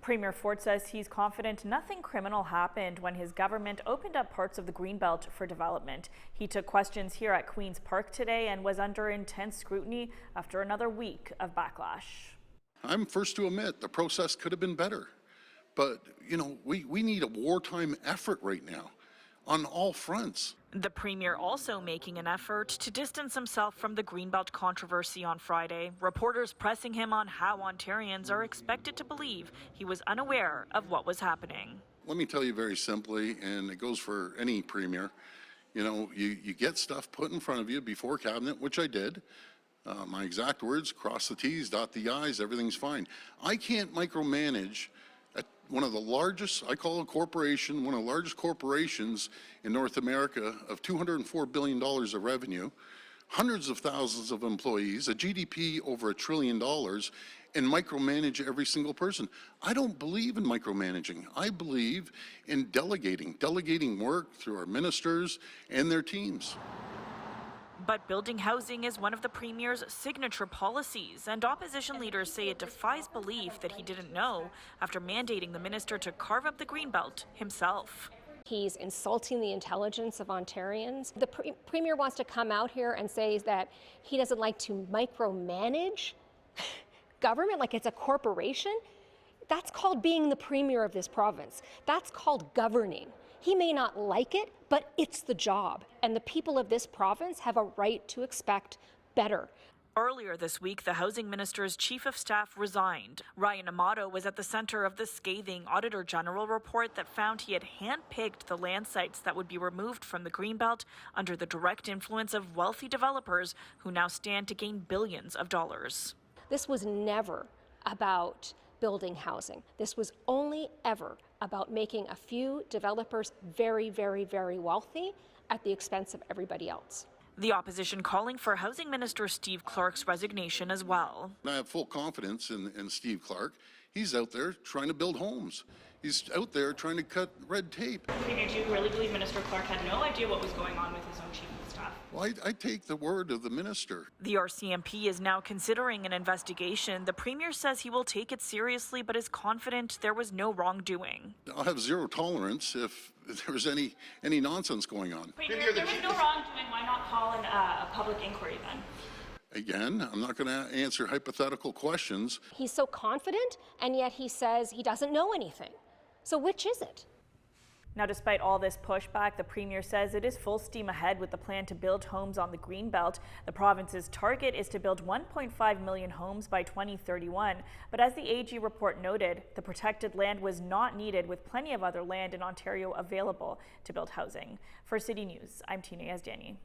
Premier Ford says he's confident nothing criminal happened when his government opened up parts of the Greenbelt for development. He took questions here at Queen's Park today and was under intense scrutiny after another week of backlash. I'm first to admit the process could have been better, but we need a wartime effort right now on all fronts. The Premier also making an effort to distance himself from the Greenbelt controversy on Friday. Reporters pressing him on how Ontarians are expected to believe he was unaware of what was happening. Let me tell you very simply, and it goes for any Premier, you get stuff put in front of you before cabinet, which I did. My exact words, cross the T's, dot the I's, everything's fine. I can't micromanage at one of the largest, I call it a corporation, one of the largest corporations in North America of $204 billion of revenue, hundreds of thousands of employees, a GDP over $1 trillion, and micromanage every single person. I don't believe in micromanaging. I believe in delegating work through our ministers and their teams. But building housing is one of the Premier's signature policies, and opposition leaders say it defies belief that he didn't know after mandating the minister to carve up the Greenbelt himself. He's insulting the intelligence of Ontarians. The Premier wants to come out here and say that he doesn't like to micromanage government like it's a corporation. That's called being the Premier of this province. That's called governing. He may not like it, but it's the job. And the people of this province have a right to expect better. Earlier this week, the housing minister's chief of staff resigned. Ryan Amato was at the center of the scathing Auditor General report that found he had handpicked the land sites that would be removed from the Greenbelt under the direct influence of wealthy developers who now stand to gain billions of dollars. This was never about building housing. This was only ever about making a few developers very, very, very wealthy at the expense of everybody else. The opposition calling for Housing Minister Steve Clark's resignation as well. I have full confidence in Steve Clark. He's out there trying to build homes. He's out there trying to cut red tape. Premier, do you really believe Minister Clark had no idea what was going on with his own chief of staff? Well, I take the word of the minister. The RCMP is now considering an investigation. The Premier says he will take it seriously, but is confident there was no wrongdoing. I'll have zero tolerance if there's any nonsense going on. Premier, there was no wrongdoing. Why not call a public inquiry then? Again, I'm not going to answer hypothetical questions. He's so confident, and yet he says he doesn't know anything. So which is it? Now, despite all this pushback, the Premier says it is full steam ahead with the plan to build homes on the Greenbelt. The province's target is to build 1.5 million homes by 2031. But as the AG report noted, the protected land was not needed, with plenty of other land in Ontario available to build housing. For City News, I'm Tina Yazdani.